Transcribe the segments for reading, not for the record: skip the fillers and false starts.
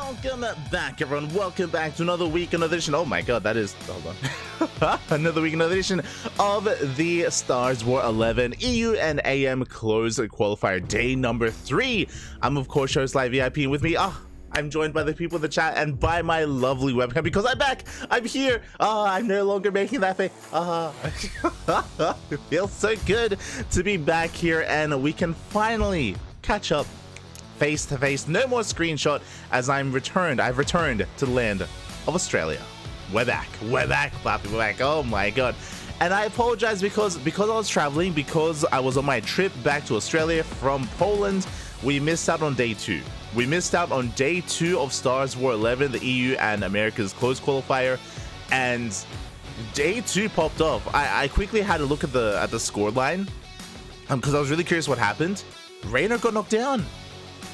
Welcome back, everyone. Welcome back to another week, another edition. Oh my god, that is, hold on. Another week, another edition of the StarsWar 11 EU and AM Closed Qualifier, day number 3. I'm, of course, host Live VIP, and with me, I'm joined by the people in the chat and by my lovely webcam because I'm back. I'm here. I'm no longer making that face. It feels so good to be back here, and we can finally catch up face to face. No more screenshot as I've returned to the land of Australia. We're back, Papi, we're back. Oh my god. And I apologize because I was traveling, because I was on my trip back to Australia from Poland. We missed out on day 2. We missed out on day 2 of StarsWar 11, the EU and America's Closed Qualifier, and day 2 popped off. I quickly had a look at the score line because I was really curious what happened. Reynor got knocked down.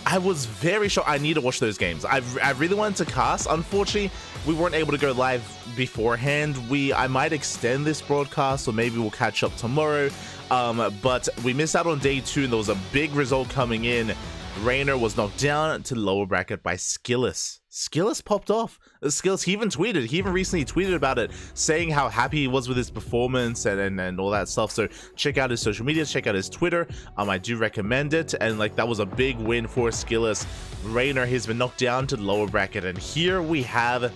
I was very shocked. I need to watch those games. I really wanted to cast. Unfortunately, we weren't able to go live beforehand. I might extend this broadcast, or maybe we'll catch up tomorrow. But we missed out on day 2, and there was a big result coming in. Reynor was knocked down to the lower bracket by Skillous. Skillous popped off. Skillous, he even recently tweeted about it, saying how happy he was with his performance and all that stuff. So check out his social media, check out his Twitter. I do recommend it. And like, that was a big win for Skillous. Reynor has been knocked down to the lower bracket, and here we have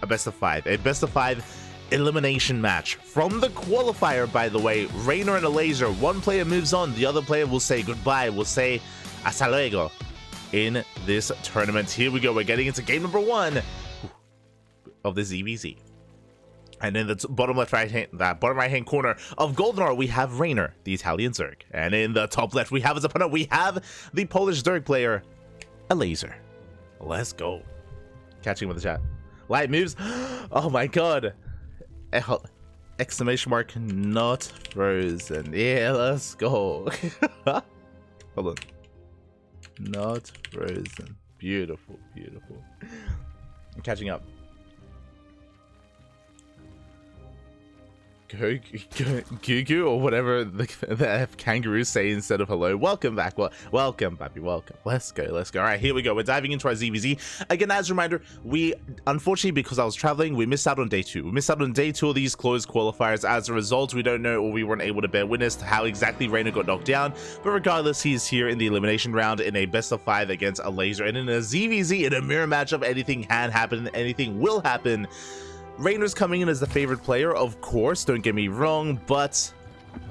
a best of 5. A best of 5 elimination match from the qualifier, by the way. Reynor and Elazer, one player moves on, the other player will say goodbye, will say hasta luego in this tournament. Here we go, we're getting into game number 1 of the ZvZ. And in the bottom right hand corner of Goldenor, we have Reynor, the Italian Zerg. And in the top left, we have his opponent, we have the Polish Zerg player, Elazer. Let's go. Catching with the chat. Light moves. Oh my god. Exclamation mark, not frozen. Yeah, let's go. Hold on. Not frozen. Beautiful, beautiful. I'm catching up. Goo or whatever the kangaroos say instead of hello. Welcome back. Welcome, Papi. Welcome. Let's go. All right, here we go. We're diving into our ZvZ. Again, as a reminder, we, unfortunately, because I was traveling, we missed out on day 2. We missed out on day 2 of these closed qualifiers. As a result, we don't know, or we weren't able to bear witness to how exactly Reynor got knocked down. But regardless, he's here in the elimination round in a best of 5 against Elazer. And in a ZvZ, in a mirror matchup, anything can happen. Anything will happen. Reynor's coming in as the favorite player, of course, don't get me wrong, but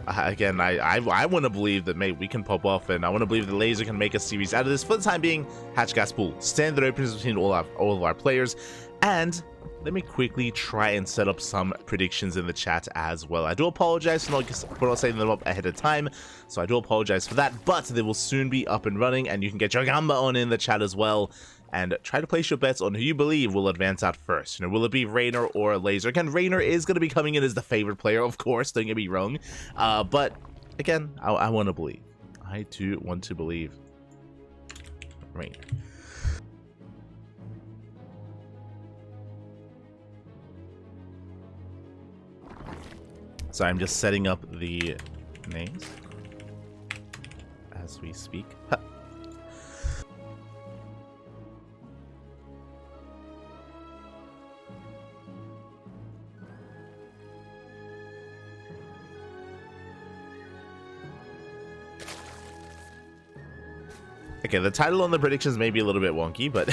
again, I want to believe that, mate, we can pop off, and I want to believe that Elazer can make a series out of this. For the time being, hatch gas pool, standard openers between all of our players, and let me quickly try and set up some predictions in the chat as well. I do apologize for not setting them up ahead of time, so I do apologize for that, but they will soon be up and running, and you can get your gamba on in the chat as well. And try to place your bets on who you believe will advance out first. You know, will it be Reynor or Elazer? Again, Reynor is going to be coming in as the favorite player, of course, don't get me wrong. But again, I want to believe. I do want to believe Reynor. So I'm just setting up the names as we speak. Okay, the title on the predictions may be a little bit wonky, but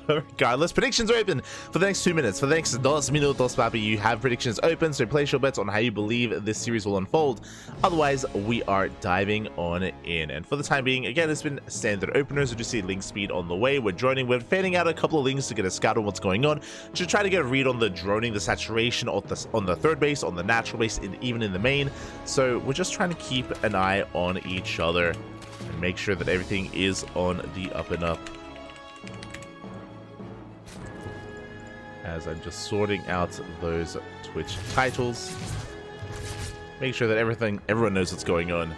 regardless, predictions are open for the next 2 minutes. For the next 2 minutos, Papi, you have predictions open, so place your bets on how you believe this series will unfold. Otherwise, we are diving on in. And for the time being, again, it's been standard openers. We do see link speed on the way. We're fanning out a couple of links to get a scout on what's going on, to try to get a read on the droning, the saturation on the third base, on the natural base, and even in the main. So we're just trying to keep an eye on each other and make sure that everything is on the up and up. As I'm just sorting out those Twitch titles, make sure that everyone knows what's going on.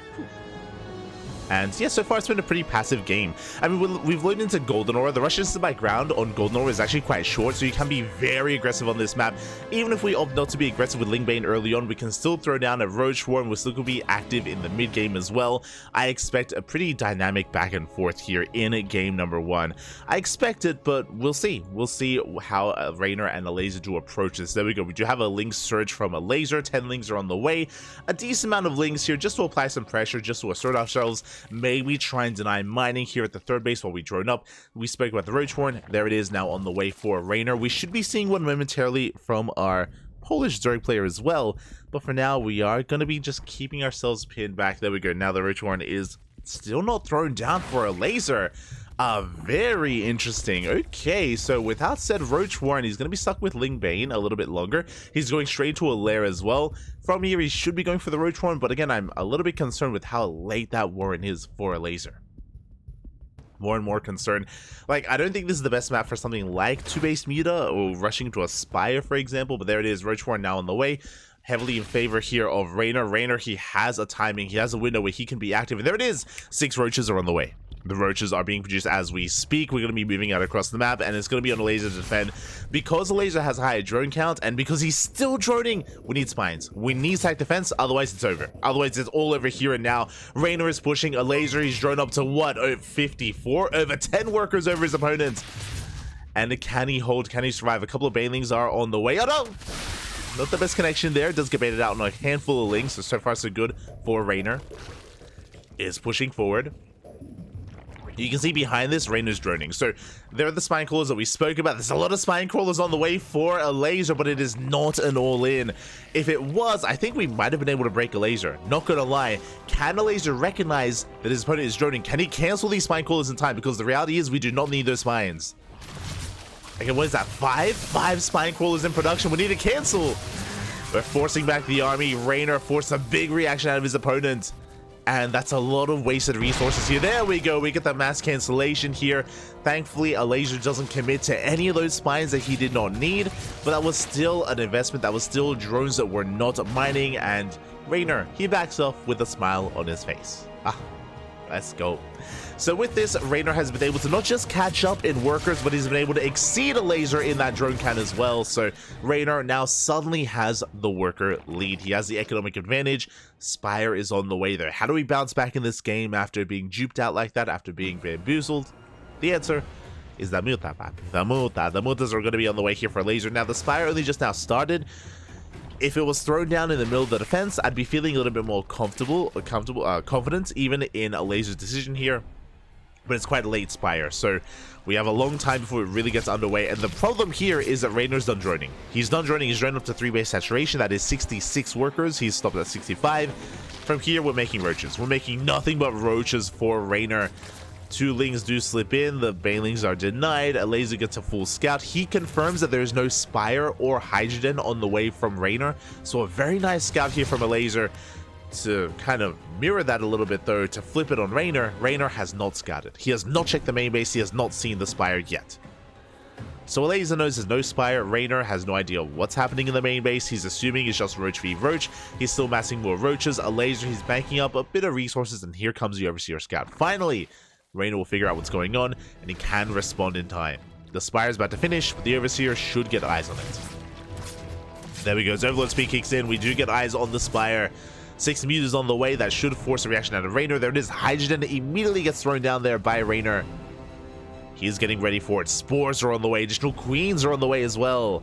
And yeah, so far it's been a pretty passive game. I mean, we've loaded into Golden Aura. The rush distance by ground on Golden Aura is actually quite short, so you can be very aggressive on this map. Even if we opt not to be aggressive with Lingbane early on, we can still throw down a Roach War, and we're still going to be active in the mid game as well. I expect a pretty dynamic back and forth here in game number 1. I expect it, but we'll see. We'll see how Reynor and Elazer do approach this. There we go. We do have a Link surge from Elazer. 10 Links are on the way. A decent amount of Links here just to apply some pressure, just to assert ourselves. Maybe try and deny mining here at the third base while we drone up. We spoke about the Roach Horn. There it is now on the way for Reynor. We should be seeing one momentarily from our Polish Zerg player as well. But for now, we are going to be just keeping ourselves pinned back. There we go. Now the Roach Horn is still not thrown down for Elazer. Very interesting. Okay, so without said Roach Warren, he's going to be stuck with Lingbane a little bit longer. He's going straight to a lair as well. From here, he should be going for the Roach Warren, but again, I'm a little bit concerned with how late that Warren is for Elazer. More and more concerned. Like, I don't think this is the best map for something like 2-base Muta or rushing to a Spire, for example, but there it is. Roach Warren now on the way. Heavily in favor here of Reynor. Reynor, he has a timing. He has a window where he can be active, and there it is. 6 Roaches are on the way. The Roaches are being produced as we speak. We're going to be moving out across the map, and it's going to be on Elazer to defend. Because Elazer has a higher drone count, and because he's still droning, we need spines. We need stack defense, otherwise it's over. Otherwise it's all over here and now. Reynor is pushing Elazer. He's drone up to what? 54? Over 10 workers over his opponent. And can he hold? Can he survive? A couple of banelings are on the way. Oh no! Not the best connection there. Does get baited out on a handful of links, so far so good for Reynor. Is pushing forward. You can see behind this, Reynor's droning. So there are the spine crawlers that we spoke about. There's a lot of spine crawlers on the way for Elazer, but it is not an all-in. If it was, I think we might have been able to break Elazer. Not gonna lie. Can Elazer recognize that his opponent is droning? Can he cancel these spine crawlers in time? Because the reality is we do not need those spines. Okay, what is that? 5 spine crawlers in production. We need to cancel. We're forcing back the army. Reynor forced a big reaction out of his opponent. And that's a lot of wasted resources here. There we go. We get that mass cancellation here. Thankfully, Elazer doesn't commit to any of those spines that he did not need. But that was still an investment. That was still drones that were not mining. And Reynor, he backs off with a smile on his face. Let's go. So with this, Reynor has been able to not just catch up in workers, but he's been able to exceed Elazer in that drone count as well. So Reynor now suddenly has the worker lead. He has the economic advantage. Spire is on the way there. How do we bounce back in this game after being duped out like that, after being bamboozled? The answer is the Muta, papi. The Muta. The Mutas are going to be on the way here for Elazer. Now, the Spire only just now started. If it was thrown down in the middle of the defense, I'd be feeling a little bit more confident, even in Elazer's decision here. But it's quite a late Spire, so we have a long time before it really gets underway. And the problem here is that Reynor's done droning. He's done droning. He's droned up to 3-base saturation. That is 66 workers. He's stopped at 65. From here, we're making roaches. We're making nothing but roaches for Reynor. 2 Lings do slip in. The banelings are denied. Elazer gets a full scout. He confirms that there is no Spire or Hydrogen on the way from Reynor. So a very nice scout here from Elazer. To kind of mirror that a little bit though, to flip it on Reynor, Reynor has not scouted. He has not checked the main base. He has not seen the Spire yet. So Elazer knows there's no Spire. Reynor has no idea what's happening in the main base. He's assuming it's just Roach v Roach. He's still massing more Roaches. Elazer, he's banking up a bit of resources, and here comes the Overseer Scout. Finally, Reynor will figure out what's going on, and he can respond in time. The Spire's about to finish, but the Overseer should get eyes on it. There we go. As Overlord Speed kicks in, we do get eyes on the Spire. 6 Mutas on the way. That should force a reaction out of Reynor. There it is. Hydrogen immediately gets thrown down there by Reynor. He's getting ready for it. Spores are on the way. Additional Queens are on the way as well.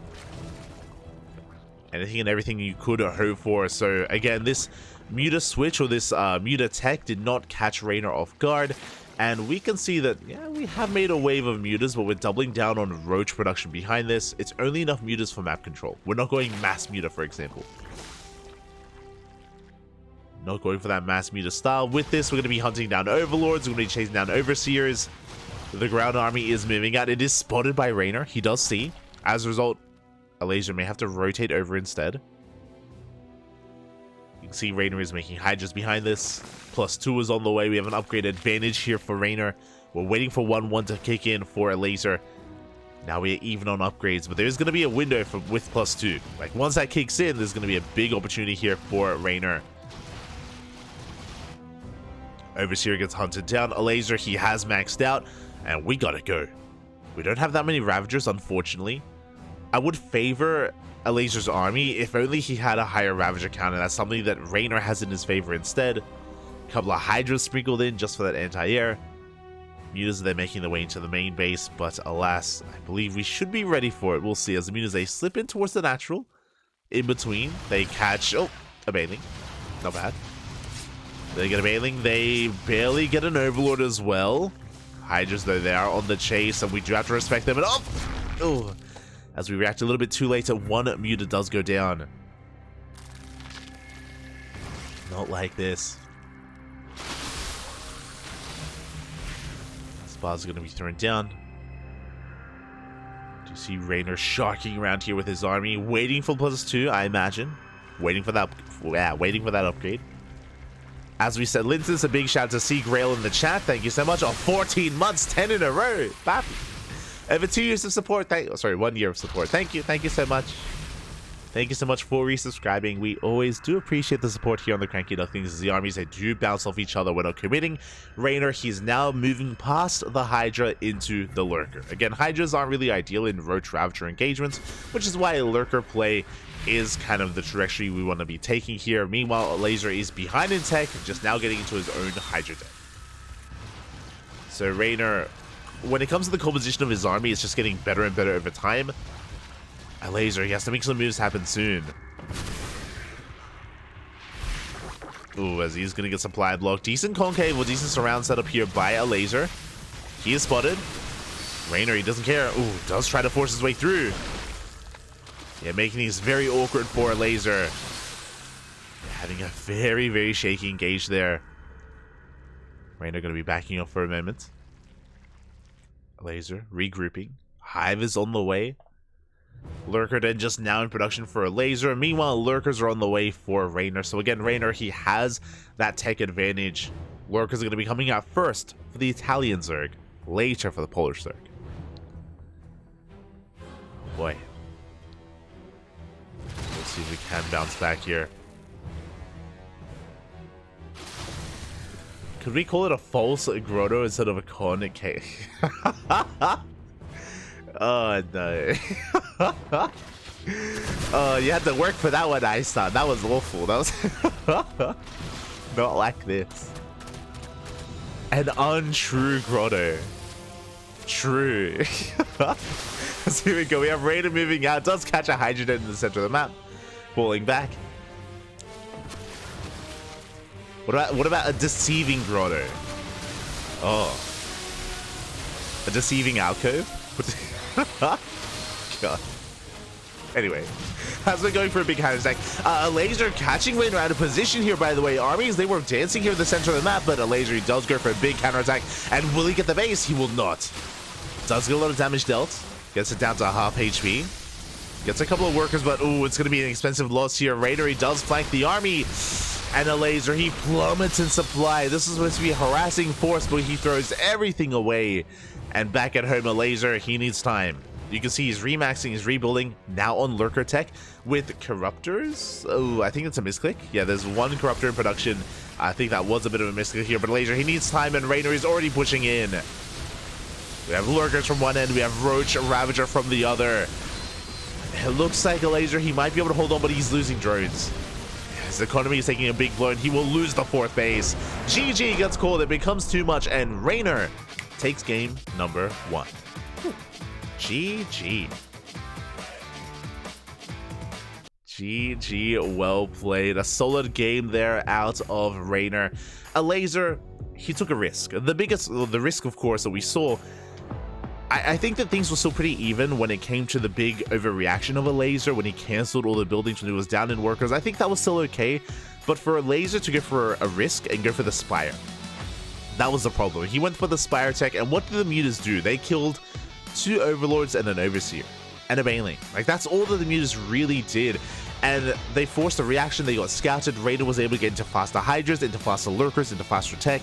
Anything and everything you could hope for. So again, this Muta switch or this Muta tech did not catch Reynor off guard. And we can see that, yeah, we have made a wave of Mutas, but we're doubling down on Roach production behind this. It's only enough Mutas for map control. We're not going mass Muta, for example. Not going for that mass Muta style. With this, we're going to be hunting down Overlords. We're going to be chasing down Overseers. The ground army is moving out. It is spotted by Reynor. He does see. As a result, Elazer may have to rotate over instead. You can see Reynor is making Hydras behind this. +2 is on the way. We have an upgrade advantage here for Reynor. We're waiting for 1-1 to kick in for Elazer. Now we're even on upgrades, but there's going to be a window with +2. Like, once that kicks in, there's going to be a big opportunity here for Reynor. Overseer gets hunted down. Elazer, he has maxed out, and we gotta go. We don't have that many Ravagers, unfortunately. I would favor Elazer's army if only he had a higher Ravager count, and that's something that Reynor has in his favor instead. A couple of Hydras sprinkled in just for that anti-air. Mutas, they're making their way into the main base, but alas, I believe we should be ready for it. We'll see. As the Mutas, they slip in towards the natural. In between, they catch, oh, a Baneling. Not bad. They get a Baneling. They barely get an Overlord as well. Hydras, though, they are on the chase, and we do have to respect them. And oh, as we react a little bit too late, one Muta does go down. Not like this. Bar's going to be thrown down. Do you see Reynor sharking around here with his army, waiting for +2, I imagine. Waiting for that upgrade. As we said, Linton's a big shout out to Seek Rail in the chat. Thank you so much. On 14 months, 10 in a row. Bappy. Over 2 years of support. 1 year of support. Thank you. Thank you so much. Thank you so much for resubscribing. We always do appreciate the support here on the CranKy Ducklings. The armies, they do bounce off each other when not committing. Reynor, he's now moving past the Hydra into the Lurker. Again, Hydras aren't really ideal in Roach Ravager engagements, which is why Lurker play is kind of the trajectory we want to be taking here. Meanwhile, Elazer is behind in tech, just now getting into his own Hydra deck. So Reynor, when it comes to the composition of his army, it's just getting better and better over time. Elazer, he has to make some moves happen soon. Ooh, as he's gonna get supply block. Decent concave or decent surround setup here by Elazer. He is spotted. Reynor, he doesn't care. Ooh, does try to force his way through. Yeah, making these very awkward for Elazer. Having a very, very shaky engage there. Reynor gonna be backing up for a moment. Elazer regrouping. Hive is on the way. Lurker then just now in production for Elazer. Meanwhile, Lurkers are on the way for Reynor. So again, Reynor, he has that tech advantage. Lurkers are going to be coming out first for the Italian Zerg, later for the Polish Zerg. Oh boy. Let's see if we can bounce back here. Could we call it a false grotto instead of a con? Oh no. Oh, you had to work for that one, Iceland. That was awful. That was not like this. An untrue grotto. True. So here we go. We have Reynor moving out. Does catch a Hydra in the center of the map. Falling back. What about a deceiving grotto? Oh. A deceiving alcove? God. Anyway, as we're going for a big hand attack, Elazer catching Reynor out of position here, by the way. Armies, they were dancing here in the center of the map, but Elazer does go for a big counterattack. And will he get the base? He will not. Does get a lot of damage dealt. Gets it down to half HP. Gets a couple of workers, but ooh, it's going to be an expensive loss here. Reynor, he does flank the army. And Elazer, he plummets in supply. This is supposed to be a harassing force, but he throws everything away. And back at home, Elazer, he needs time. You can see he's remaxing, he's rebuilding, now on Lurker tech with Corruptors. Oh, I think it's a misclick. Yeah, there's one Corruptor in production. I think that was a bit of a misclick here, but Elazer, he needs time, and Reynor is already pushing in. We have Lurkers from one end, we have Roach Ravager from the other. It looks like Elazer, he might be able to hold on, but he's losing drones. His economy is taking a big blow, and he will lose the 4th base. GG gets called, it becomes too much, and Reynor takes game number 1. GG. GG, well played. A solid game there out of Reynor. Elazer, he took a risk. The risk, of course, that we saw. I think that things were still pretty even when it came to the big overreaction of Elazer when he cancelled all the buildings when he was down in workers. I think that was still okay, but for Elazer to go for a risk and go for the Spire, that was the problem. He went for the Spire tech, and what did the Mutas do? They killed 2 Overlords and an Overseer and a Baneling. Like, that's all that the Mutas really did, and they forced a reaction. They got scouted. Reynor was able to get into faster Hydras, into faster Lurkers, into faster tech.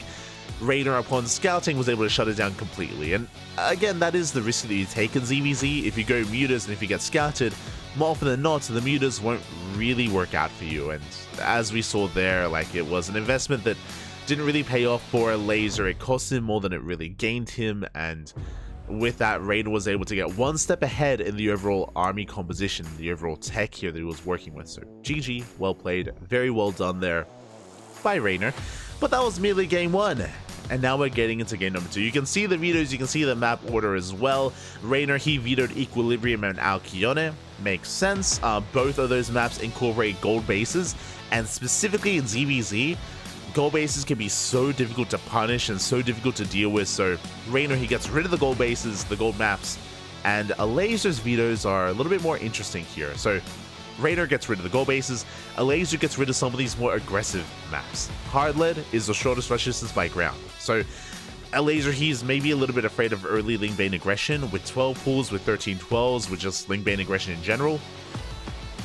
Reynor, upon scouting, was able to shut it down completely. And again, that is the risk that you take in ZvZ. If you go Mutas and if you get scouted, more often than not, the Mutas won't really work out for you. And as we saw there, like, it was an investment that didn't really pay off for Elazer. It cost him more than it really gained him, and with that, Reynor was able to get one step ahead in the overall army composition, the overall tech here that he was working with. So GG, well played, very well done there by Reynor. But that was merely game 1. And now we're getting into game number 2. You can see the vetoes, you can see the map order as well. Reynor, he vetoed Equilibrium and Alcyone. Makes sense. Both of those maps incorporate gold bases, and specifically in ZvZ, gold bases can be so difficult to punish and so difficult to deal with. So Reynor, he gets rid of the gold bases, the gold maps, and Elazer's vetoes are a little bit more interesting here. So Reynor gets rid of the gold bases, Elazer gets rid of some of these more aggressive maps. Hard lead is the shortest rush distance by ground. So Elazer, he's maybe a little bit afraid of early Ling Bane aggression with 12 pulls, with 13 12s, with just Ling Bane aggression in general.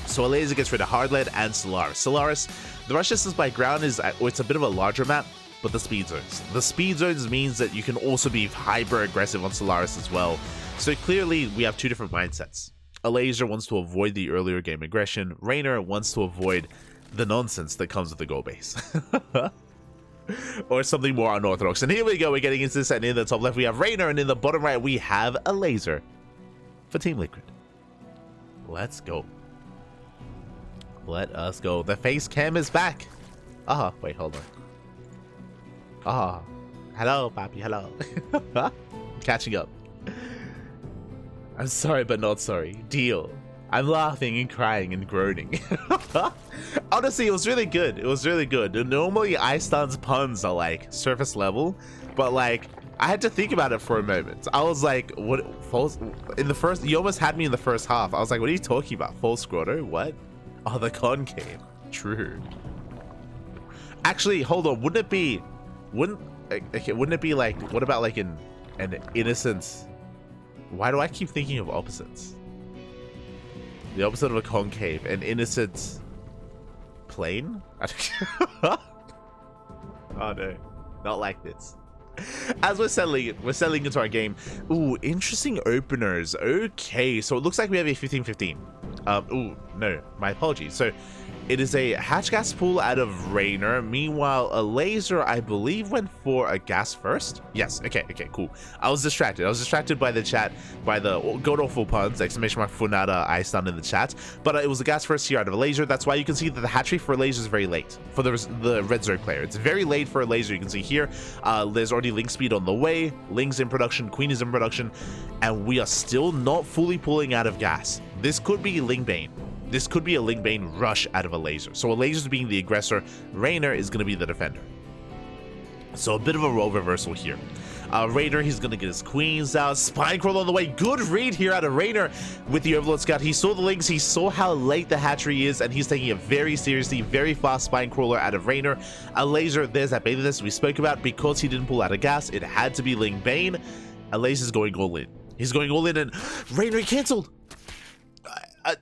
So Elazer gets rid of hard lead and Solaris. Solaris, the rush distance by ground is, it's a bit of a larger map, but the speed zones. The speed zones means that you can also be hyper aggressive on Solaris as well. So clearly we have two different mindsets. Elazer wants to avoid the earlier game aggression. Reynor wants to avoid the nonsense that comes with the goal base. Or something more unorthodox. And here we go, we're getting into this, and in the top left we have Reynor, and in the bottom right we have Elazer for Team Liquid. Let's go. Let us go. The face cam is back. Wait, hold on. Hello, Papi, hello. Catching up. I'm sorry, but not sorry. Deal. I'm laughing and crying and groaning. Honestly, it was really good. It was really good. Normally, Iceland's puns are like surface level, but like I had to think about it for a moment. I was like, "What? False?" In the first, you almost had me in the first half. I was like, "What are you talking about? False grotto? What? Oh, the concave. True. Actually, hold on. Wouldn't it be? Wouldn't it be like? What about like an innocent? Why do I keep thinking of opposites? The opposite of a concave, an innocent plane? Oh no, not like this. As we're settling into our game. Ooh, interesting openers. Okay, so it looks like we have a 15-15. Ooh, no, my apologies. So it is a hatch gas pool out of Reynor. Meanwhile, Elazer, I believe, went for a gas first. Yes, okay, cool. I was distracted by the chat, by the god-awful puns, exclamation mark Funada Iceland in the chat. But it was a gas first here out of Elazer. That's why you can see that the hatchery for Elazer is very late. For the Red Zerg player, it's very late for Elazer. You can see here, there's already Link speed on the way. Link's in production, Queen is in production, and we are still not fully pulling out of gas. This could be Ling Bane. This could be a Ling Bane rush out of Elazer. So Elazer's being the aggressor, Reynor is going to be the defender. So a bit of a role reversal here. Reynor, he's going to get his queens out. Spinecrawl on the way. Good read here out of Reynor with the Overlord Scout. He saw the links, he saw how late the hatchery is, and he's taking it very seriously. Very fast Spinecrawler out of Reynor. Elazer, there's that Baby Nest we spoke about. Because he didn't pull out of gas, it had to be Ling Bane. Elazer's going all in. He's going all in, and Reynor canceled.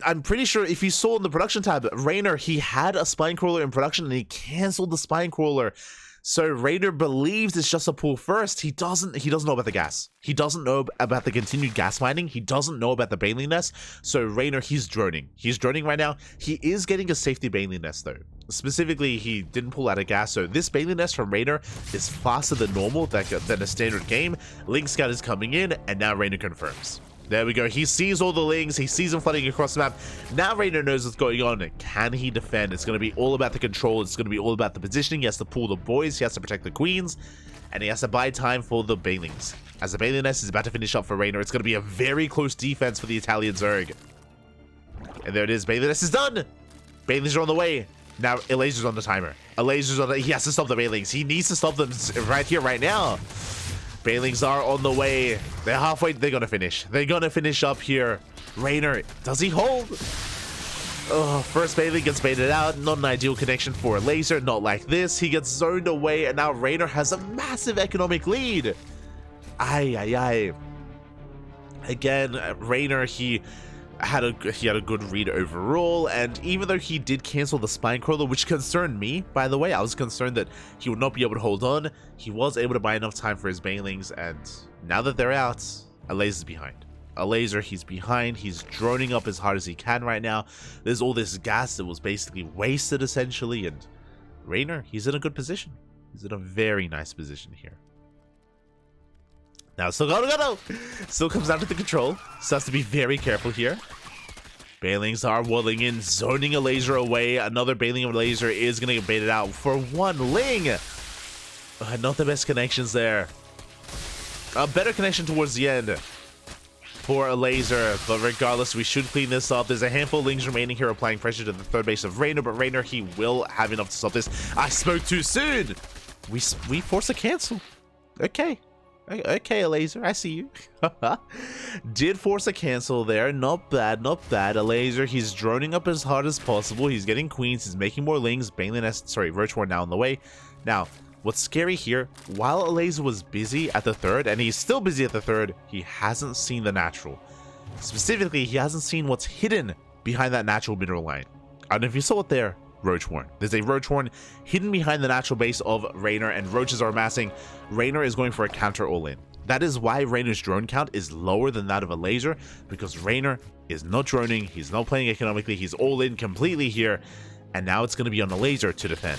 I'm pretty sure if you saw in the production tab, Reynor, he had a Spinecrawler in production and he canceled the Spinecrawler. So Reynor believes it's just a pull first. He doesn't know about the gas. He doesn't know about the continued gas mining. He doesn't know about the Baneling Nest. So Reynor, he's droning. He's droning right now. He is getting a safety Baneling Nest though. Specifically, he didn't pull out of gas. So this Baneling Nest from Reynor is faster than normal, than a standard game. Link Scout is coming in, and now Reynor confirms. There we go. He sees all the Lings. He sees them flooding across the map. Now Reynor knows what's going on. Can he defend? It's going to be all about the control. It's going to be all about the positioning. He has to pull the boys. He has to protect the queens. And he has to buy time for the Banelings. As the Baneling Nest is about to finish up for Reynor, it's going to be a very close defense for the Italian Zerg. And there it is. Baneling Nest is done. Banelings are on the way. Now Elazer's on the timer. Elazer's on the... He has to stop the Banelings. He needs to stop them right here, right now. Banelings are on the way. They're halfway. They're gonna finish. They're gonna finish up here. Reynor, does he hold? Oh, first Baneling gets baited out. Not an ideal connection for Elazer. Not like this. He gets zoned away, and now Reynor has a massive economic lead. Ay. Again, Reynor, he had a good read overall, and even though he did cancel the Spinecrawler, which concerned me, by the way, I was concerned that he would not be able to hold on, he was able to buy enough time for his Banelings, and now that they're out, Elazer's behind. Elazer, he's behind, he's droning up as hard as he can right now. There's all this gas that was basically wasted, essentially, and Reynor, he's in a good position. He's in a very nice position here. Now, still go. Still comes down to the control. So has to be very careful here. Bailings are walling in, zoning Elazer away. Another Bailing of Elazer is going to get baited out for one Ling. Not the best connections there. A better connection towards the end for Elazer, but regardless, we should clean this up. There's a handful of Lings remaining here applying pressure to the third base of Reynor, but Reynor, he will have enough to stop this. I spoke too soon. We force a cancel. Okay, Elazer, I see you. Did force a cancel there. Not bad, not bad. Elazer, he's droning up as hard as possible. He's getting queens. He's making more Lings. Roach War now on the way. Now, what's scary here, while Elazer was busy at the third, and he's still busy at the third, he hasn't seen the natural. Specifically, he hasn't seen what's hidden behind that natural mineral line. I don't know if you saw it there. Roach Horn. There's a Roach Horn hidden behind the natural base of Reynor, and roaches are amassing. Reynor is going for a counter all-in. That is why Reynor's drone count is lower than that of Elazer, because Reynor is not droning, he's not playing economically, he's all-in completely here, and now it's going to be on Elazer to defend.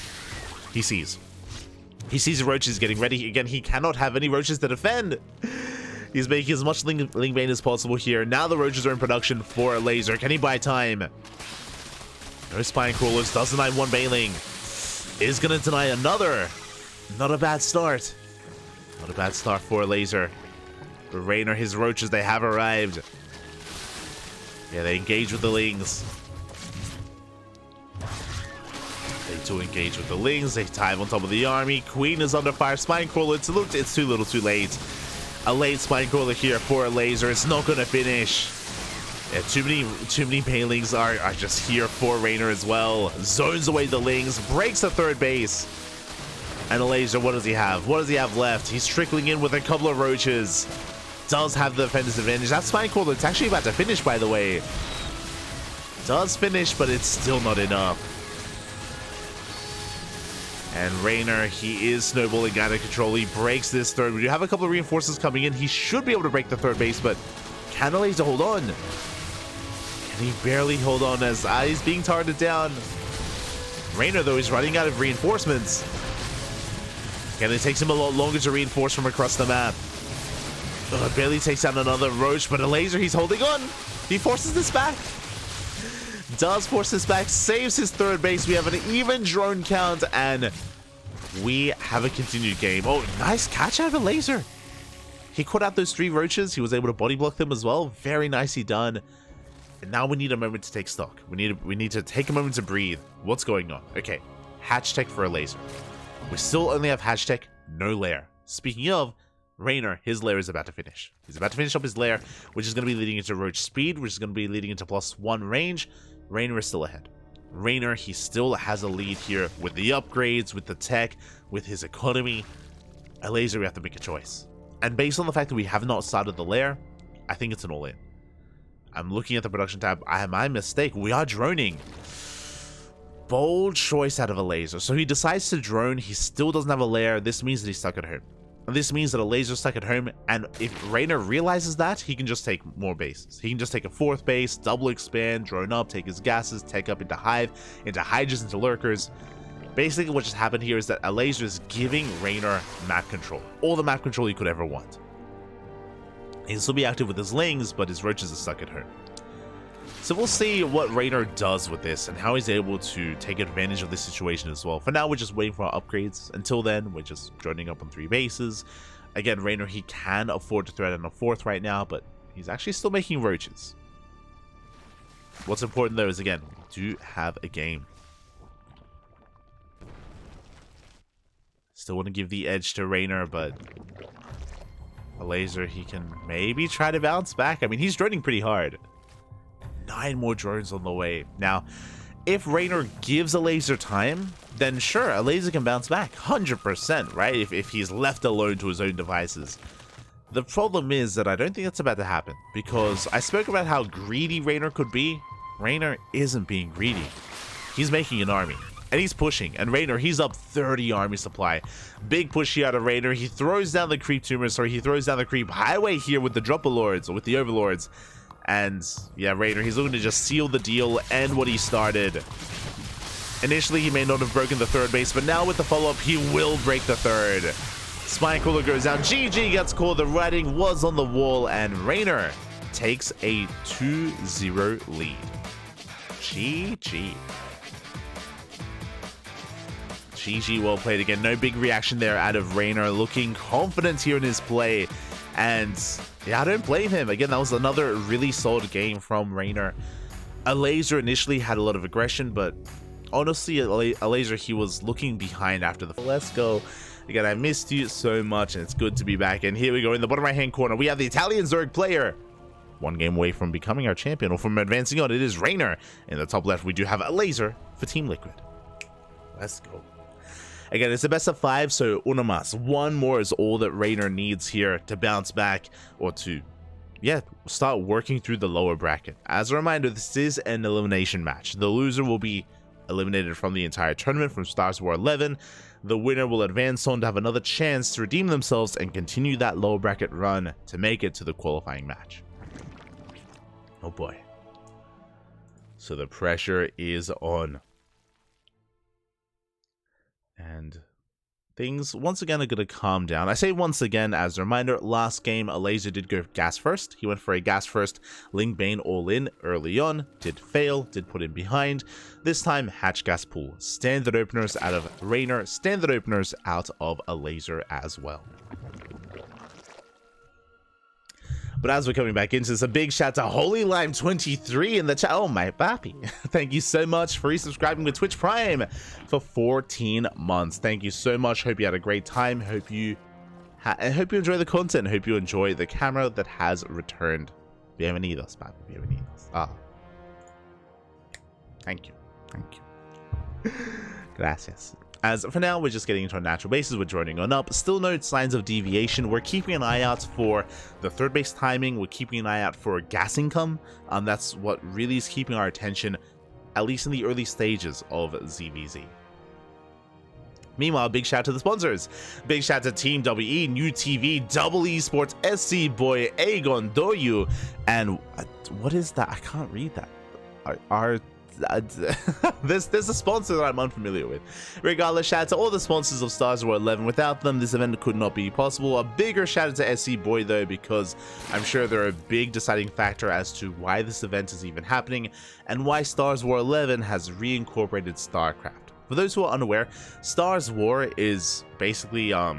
He sees the roaches getting ready. Again, he cannot have any roaches to defend. He's making as much Ling Bane as possible here. Now the roaches are in production for Elazer. Can he buy time? No Spine Crawlers, does deny one Bailing. Is going to deny another. Not a bad start. Not a bad start for Elazer. But Reynor, his roaches, they have arrived. Yeah, they engage with the Lings. They do engage with the Lings. They dive on top of the army. Queen is under fire. Spine Crawler, it's too little too late. A late Spine Crawler here for Elazer. It's not going to finish. Yeah, too many Bailings are just here for Reynor as well. Zones away the Lings, breaks the third base. And Elazer, what does he have? What does he have left? He's trickling in with a couple of roaches. Does have the defender's advantage. That Spine Crawler, it's actually about to finish, by the way. Does finish, but it's still not enough. And Reynor, he is snowballing out of control. He breaks this third. We do have a couple of reinforcements coming in. He should be able to break the third base, but can Elazer hold on? Can he barely hold on as he's being targeted down? Reynor, though, is running out of reinforcements. Again, it takes him a lot longer to reinforce from across the map. Barely takes down another Roach, but Elazer, he's holding on. He forces this back. Does force this back, saves his third base. We have an even drone count, and we have a continued game. Oh, nice catch out of Elazer. He caught out those three roaches. He was able to body block them as well. Very nicely done. And now we need a moment to take stock. We need to take a moment to breathe. What's going on? Okay, hatch tech for Elazer. We still only have hatch tech, no lair. Speaking of, Reynor, his lair is about to finish. He's about to finish up his lair, which is going to be leading into roach speed, which is going to be leading into +1 range. Reynor is still ahead. Reynor, he still has a lead here with the upgrades, with the tech, with his economy. Elazer, we have to make a choice. And based on the fact that we have not started the lair, I think it's an all-in. I'm looking at the production tab. My mistake. We are droning. Bold choice out of Elazer. So he decides to drone. He still doesn't have a lair. This means that he's stuck at home. And this means that Elazer's stuck at home. And if Reynor realizes that, he can just take more bases. He can just take a fourth base, double expand, drone up, take his gases, take up into hive, into hydras, into lurkers. Basically, what just happened here is that Elazer is giving Reynor map control. All the map control he could ever want. He'll still be active with his Lings, but his roaches are stuck at home. So we'll see what Reynor does with this and how he's able to take advantage of this situation as well. For now, we're just waiting for our upgrades. Until then, we're just droning up on 3 bases. Again, Reynor, he can afford to thread on a 4th right now, but he's actually still making roaches. What's important, though, is, again, we do have a game. Still want to give the edge to Reynor, but Elazer, he can maybe try to bounce back. I mean, he's droning pretty hard. 9 more drones on the way. Now, if Reynor gives Elazer time, then sure, Elazer can bounce back 100%, right? If he's left alone to his own devices. The problem is that I don't think that's about to happen, because I spoke about how greedy Reynor could be. Reynor isn't being greedy. He's making an army, and he's pushing, and Reynor, he's up 30 army supply. Big push here out of Reynor. He throws down the creep tumors, sorry, he throws down the creep highway here with the dropper lords, or with the overlords. And yeah, Reynor, he's looking to just seal the deal, end what he started. Initially, he may not have broken the third base, but now with the follow-up, he will break the third. Spine Cooler goes down. GG gets called. The writing was on the wall, and Reynor takes a 2-0 lead. GG. GG, well played again. No big reaction there out of Reynor, looking confident here in his play. And yeah, I don't blame him. Again, that was another really solid game from Reynor. Elazer initially had a lot of aggression, but honestly, Elazer, he was looking behind after the... Let's go. Again, I missed you so much, and it's good to be back. And here we go. In the bottom right-hand corner, we have the Italian Zerg player. One game away from becoming our champion, or from advancing on. It is Reynor. In the top left, we do have Elazer for Team Liquid. Let's go. Again, it's a best of 5, so una más. One more is all that Reynor needs here to bounce back, or to, yeah, start working through the lower bracket. As a reminder, this is an elimination match. The loser will be eliminated from the entire tournament from StarsWar 11. The winner will advance on to have another chance to redeem themselves and continue that lower bracket run to make it to the qualifying match. Oh boy. So the pressure is on. And things once again are going to calm down. I say once again as a reminder, last game Elazer did go gas first. He went for a gas first Ling Bane all in early on, did fail, did put him behind. This time hatch gas pool. Standard openers out of Reynor, standard openers out of Elazer as well. But as we're coming back into this, a big shout to Holy Lime 23 in the chat. Oh my pappy. Thank you so much for resubscribing with Twitch Prime for 14 months. Thank you so much. Hope you had a great time. Hope you enjoy the content. Hope you enjoy the camera that has returned. Bienvenidos, papi. Bienvenidos. Ah. Thank you. Thank you. Gracias. As for now, we're just getting into our natural bases. We're joining on up. Still no signs of deviation. We're keeping an eye out for the third base timing. We're keeping an eye out for gas income. That's what really is keeping our attention, at least in the early stages of ZvZ. Meanwhile, big shout to the sponsors. Big shout to Team WE, New TV, Double Esports, SCBoy, Aegon, Doyu, and what is that? I can't read that. There's a sponsor that I'm unfamiliar with. Regardless, shout out to all the sponsors of StarsWar 11. Without them, this event could not be possible. A bigger shout out to SCBoy though, because I'm sure they're a big deciding factor as to why this event is even happening and why StarsWar 11 has reincorporated StarCraft. For those who are unaware, StarsWar is basically a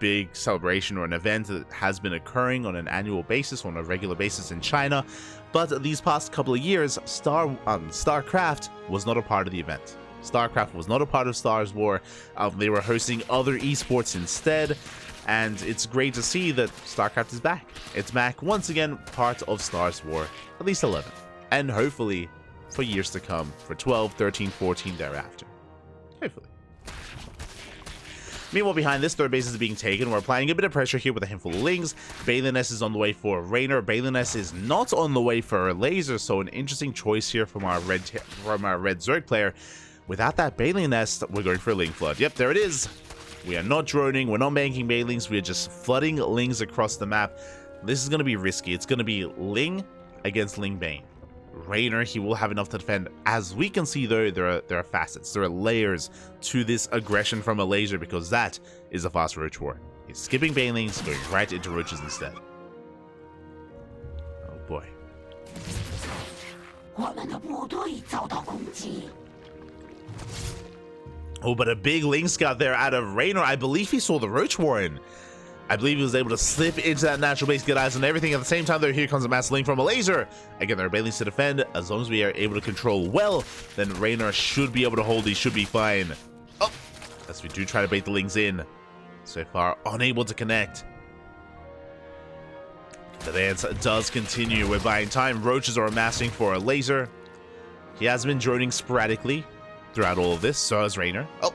big celebration or an event that has been occurring on an annual basis, on a regular basis in China. But these past couple of years, StarCraft was not a part of the event. StarCraft was not a part of StarsWar. They were hosting other esports instead, and it's great to see that StarCraft is back. It's back once again, part of StarsWar, at least 11, and hopefully for years to come, for 12, 13, 14 thereafter. Hopefully. Meanwhile, behind this, third base is being taken. We're applying a bit of pressure here with a handful of Lings. Baliness is on the way for Reynor. Baliness is not on the way for Elazer, so an interesting choice here from our red Zerg player. Without that Baleen Nest, we're going for a Ling Flood. Yep, there it is. We are not droning. We're not banking Balings. We are just flooding Lings across the map. This is going to be risky. It's going to be Ling against Ling Bane. Reynor, he will have enough to defend. As we can see though, there are facets, there are layers to this aggression from Elazer, because that is a fast roach war. He's skipping Banelings, going right into roaches instead. Oh boy. Oh, but a big Ling Scout there out of Reynor. I believe he saw the roach war in. I believe he was able to slip into that natural base, get eyes on everything. At the same time, though, here comes a mass Ling from Elazer. Again, there are Banelings to defend. As long as we are able to control well, then Reynor should be able to hold. He should be fine. Oh, as we do try to bait the Lings in. So far, unable to connect. The dance does continue. We're buying time. Roaches are amassing for Elazer. He has been droning sporadically throughout all of this. So has Reynor. Oh,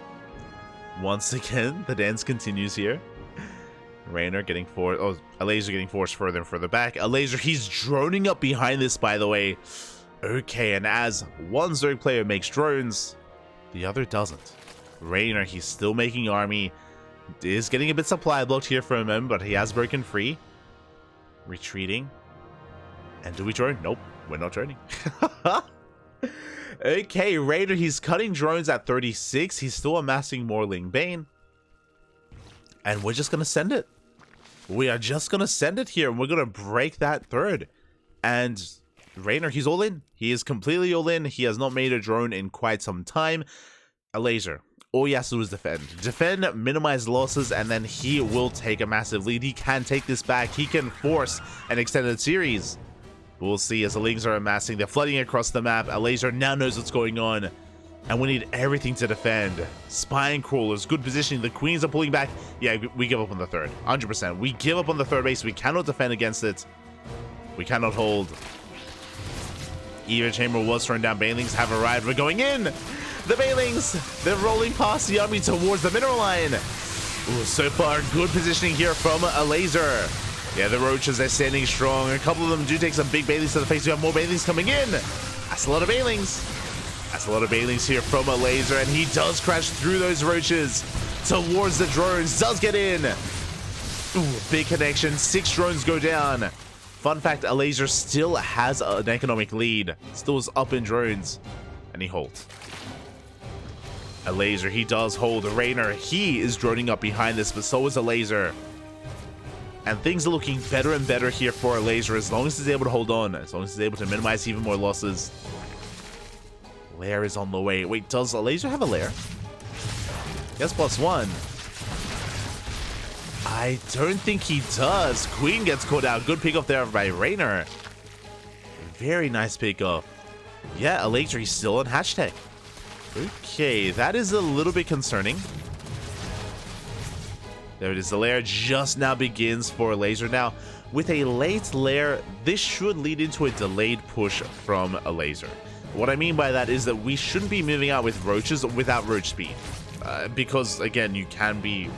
once again, the dance continues here. Reynor getting forced. Oh, Elazer getting forced further and further back. Elazer, he's droning up behind this, by the way. Okay, and as one Zerg player makes drones, the other doesn't. Reynor, he's still making army. Is getting a bit supply blocked here from him, but he has broken free. Retreating. And do we drone? Nope, we're not droning. Okay, Reynor, he's cutting drones at 36. He's still amassing more Ling Bane. And we're just going to send it. We are just going to send it here. And we're going to break that third. And Reynor, he's all in. He is completely all in. He has not made a drone in quite some time. Elazer, all he has to do is defend. Defend, minimize losses, and then he will take a massive lead. He can take this back. He can force an extended series. We'll see as the Lings are amassing. They're flooding across the map. Elazer now knows what's going on. And we need everything to defend. Spine crawlers, good positioning. The Queens are pulling back. Yeah, we give up on the third. 100%. We give up on the third base. We cannot defend against it. We cannot hold. Eva Chamber was thrown down. Banelings have arrived. We're going in. The Banelings, they're rolling past the army towards the mineral line. Ooh, so far, good positioning here from Elazer. Yeah, the Roaches, they're standing strong. A couple of them do take some big Banelings to the face. We have more Banelings coming in. That's a lot of Banelings. That's a lot of Banelings here from Elazer, and he does crash through those Roaches towards the drones. Does get in. Ooh, big connection. 6 drones go down. Fun fact, Elazer still has an economic lead. Still is up in drones. And he holds. Elazer, he does hold. Reynor, he is droning up behind this, but so is Elazer. And things are looking better and better here for Elazer as long as he's able to hold on. As long as he's able to minimize even more losses. Lair is on the way. Wait, does Elazer have a lair? Yes, +1. I don't think he does. Queen gets caught out. Good pick up there by Reynor. Very nice pick up. Yeah, Elazer, he's still on hashtag. Okay, that is a little bit concerning. There it is. The lair just now begins for Elazer. Now, with a late lair, this should lead into a delayed push from Elazer. What I mean by that is that we shouldn't be moving out with Roaches without Roach speed. Because, again, you can be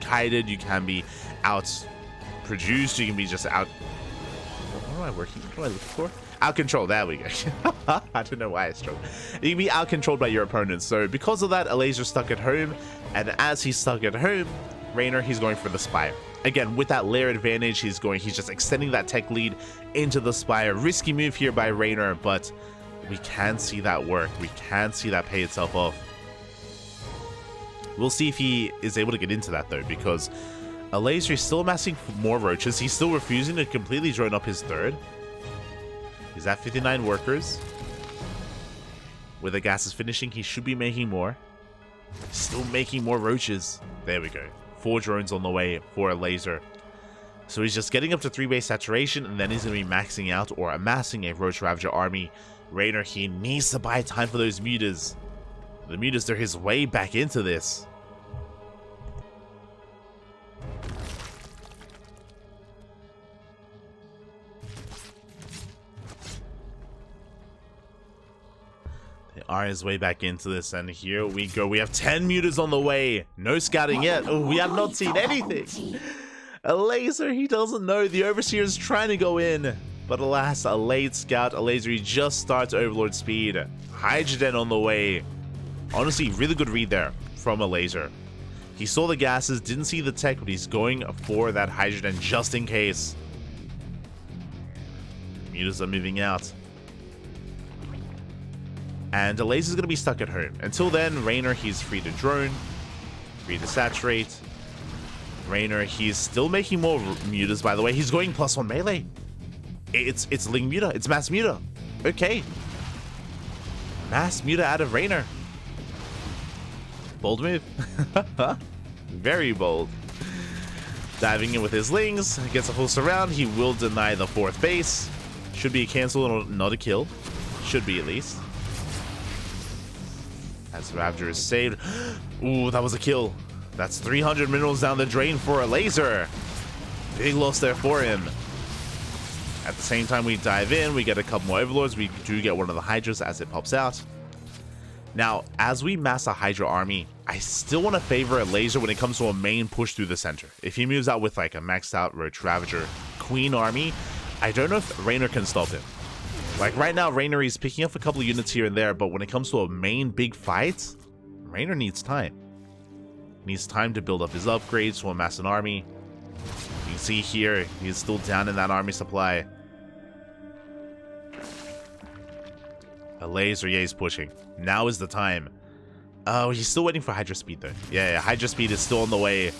kited, you can be out-produced, you can be just out... What am I working? What am I looking for? Out-controlled, there we go. I don't know why I struggled. You can be out-controlled by your opponents. So, because of that, Elazer's stuck at home. And as he's stuck at home, Reynor, he's going for the Spire. Again, with that lair advantage, he's just extending that tech lead into the Spire. Risky move here by Reynor, but we can see that work. We can see that pay itself off. We'll see if he is able to get into that, though, because Elazer is still amassing more Roaches. He's still refusing to completely drone up his third. He's at 59 workers. With the gases finishing, he should be making more. Still making more Roaches. There we go. 4 drones on the way for Elazer. So he's just getting up to 3 base saturation, and then he's going to be maxing out or amassing a Roach Ravager army. Reynor, he needs to buy time for those mutas. The mutas, they're his way back into this. They are his way back into this, and here we go. We have 10 mutas on the way. No scouting yet. Oh, we have not seen anything. Elazer, he doesn't know. The Overseer is trying to go in. But alas, a late scout. Elazer, he just starts Overlord speed. Hydrogen on the way. Honestly, really good read there from Elazer. He saw the gases, didn't see the tech, but he's going for that Hydrogen just in case. Mutas are moving out. And Elazer's going to be stuck at home. Until then, Reynor, he's free to drone. Free to saturate. Reynor, he's still making more mutas, by the way. He's going +1 melee. It's Ling Muta. It's Mass Muta. Okay. Mass Muta out of Reynor. Bold move. Very bold. Diving in with his Lings. Gets a full surround. He will deny the 4th base. Should be a cancel, not a kill. Should be, at least. As Ravager is saved. Ooh, that was a kill. That's 300 minerals down the drain for Elazer. Big loss there for him. At the same time we dive in, we get a couple more Overlords. We do get one of the Hydras as it pops out. Now, as we mass a Hydra army, I still want to favor Elazer when it comes to a main push through the center. If he moves out with like a maxed out Roach Ravager Queen army, I don't know if Reynor can stop him. Like right now, Reynor is picking up a couple of units here and there, but when it comes to a main big fight, Reynor needs time. He needs time to build up his upgrades to amass an army. You can see here, he's still down in that army supply. Elazer, yeah, he's pushing. Now is the time. Oh, he's still waiting for Hydra Speed, though. Yeah, Hydra Speed is still on the way.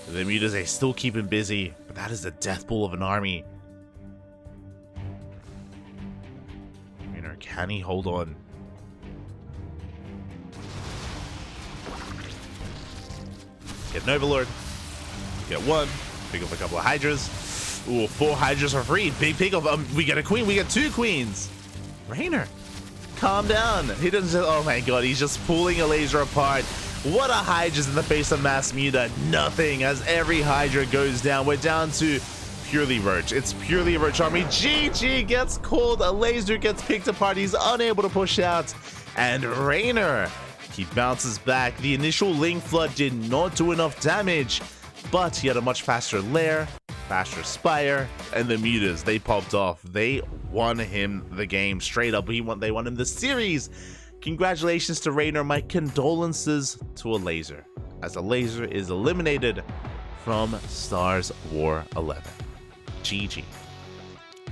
The mutas, they still keep him busy. But that is the death pool of an army. Reynor, can he hold on? Get an Overlord. Get one. Pick up a couple of Hydras. Ooh, 4 Hydras are free. Big pick up. We get a queen. We get 2 queens. Reynor, calm down. He doesn't say, oh my god, he's just pulling Elazer apart. What a Hydras in the face of Mass Muta. Nothing as every Hydra goes down. We're down to purely Roach. It's purely a Roach army. GG gets called. Elazer gets picked apart. He's unable to push out. And Reynor, he bounces back. The initial Ling Flood did not do enough damage, but he had a much faster lair, faster spire, and the mutas, they popped off. They won him the game straight up. They won him the series. Congratulations to Reynor. My condolences to Elazer, as Elazer is eliminated from StarsWar 11. GG.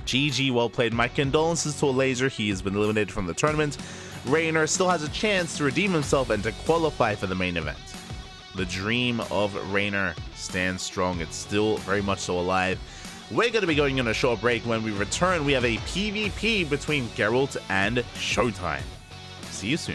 GG, well played. My condolences to Elazer. He has been eliminated from the tournament. Reynor still has a chance to redeem himself and to qualify for the main event. The dream of Reynor stands strong. It's still very much so alive. We're going to be going on a short break. When we return, we have a PvP between Geralt and Showtime. See you soon.